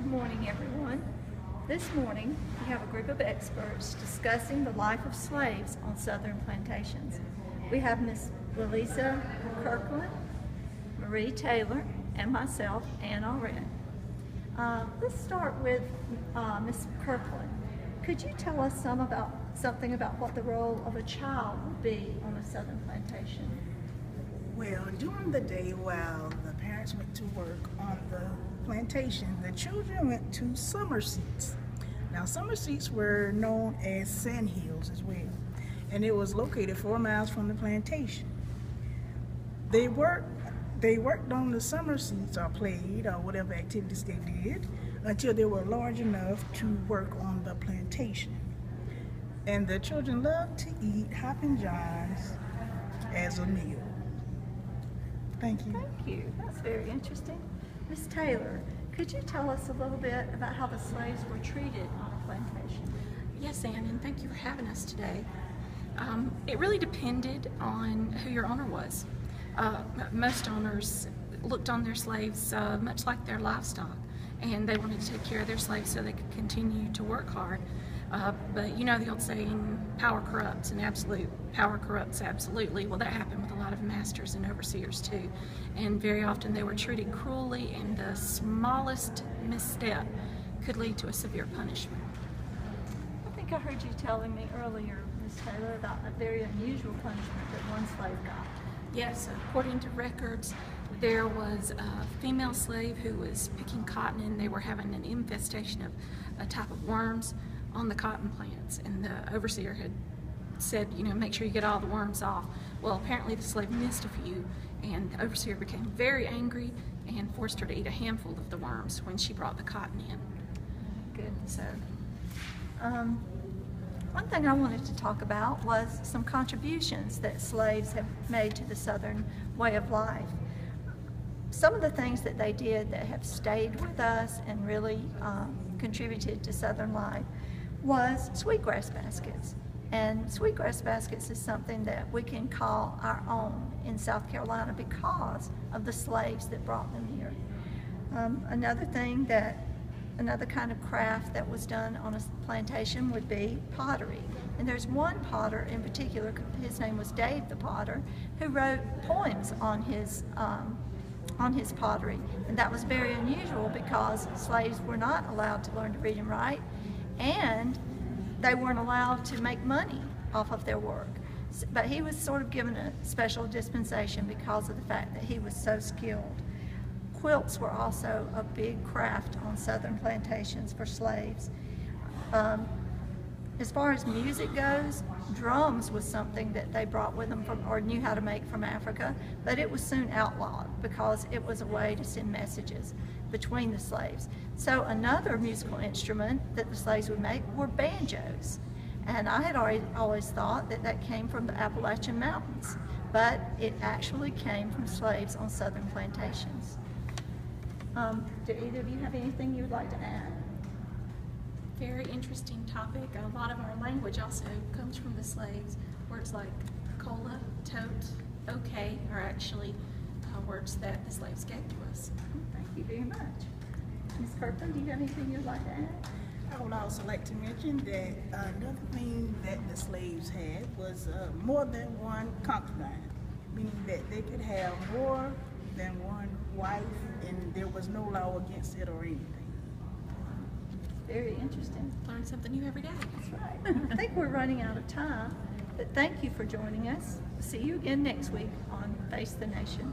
morning, everyone. This morning, we have a group of experts discussing the life of slaves on southern plantations. We have Miss Louisa Kirkland, Marie Taylor, and myself, Ann Allred. Let's start with Miss Kirkland. Could you tell us something about what the role of a child would be on a southern plantation? Well, during the day while the parents went to work on the plantation, the children went to summer seats. Now, summer seats were known as sand hills as well, and it was located 4 miles from the plantation. They worked on the summer seats or played or whatever activities they did until they were large enough to work on the plantation. And the children loved to eat Hoppin' Johns as a meal. Thank you. Thank you. That's very interesting. Miss Taylor, could you tell us a little bit about how the slaves were treated on a plantation? Yes, Ann, and thank you for having us today. It really depended on who your owner was. Most owners looked on their slaves much like their livestock, and they wanted to take care of their slaves so they could continue to work hard. But you know the old saying, power corrupts, and power corrupts absolutely. Well, that happened with a lot of masters and overseers too. And very often they were treated cruelly, and the smallest misstep could lead to a severe punishment. I think I heard you telling me earlier, Miss Taylor, about a very unusual punishment that one slave got. Yes, according to records, there was a female slave who was picking cotton, and they were having an infestation of a type of worms on the cotton plants, and the overseer had said, you know, make sure you get all the worms off. Well, apparently the slave missed a few, and the overseer became very angry and forced her to eat a handful of the worms when she brought the cotton in. Good. So, one thing I wanted to talk about was some contributions that slaves have made to the Southern way of life. Some of the things that they did that have stayed with us and really contributed to Southern life was sweetgrass baskets. And sweetgrass baskets is something that we can call our own in South Carolina because of the slaves that brought them here. Another kind of craft that was done on a plantation would be pottery. And there's one potter in particular, his name was Dave the Potter, who wrote poems on his pottery. And that was very unusual because slaves were not allowed to learn to read and write, and they weren't allowed to make money off of their work. But he was sort of given a special dispensation because of the fact that he was so skilled. Quilts were also a big craft on southern plantations for slaves. As far as music goes, drums was something that they brought with them or knew how to make from Africa, but it was soon outlawed because it was a way to send messages between the slaves. So another musical instrument that the slaves would make were banjos. And I had always thought that came from the Appalachian Mountains, but it actually came from slaves on southern plantations. Do either of you have anything you would like to add? Very interesting topic. A lot of our language also comes from the slaves. Words like cola, tote, okay are actually words that the slaves gave to us. Thank you very much. Ms. Kirkland, do you have anything you'd like to add? I would also like to mention that another thing that the slaves had was more than one concubine, meaning that they could have more than one wife, and there was no law against it or anything. Very interesting. Learn something new every day. That's right. I think we're running out of time, but thank you for joining us. See you again next week on Face the Nation.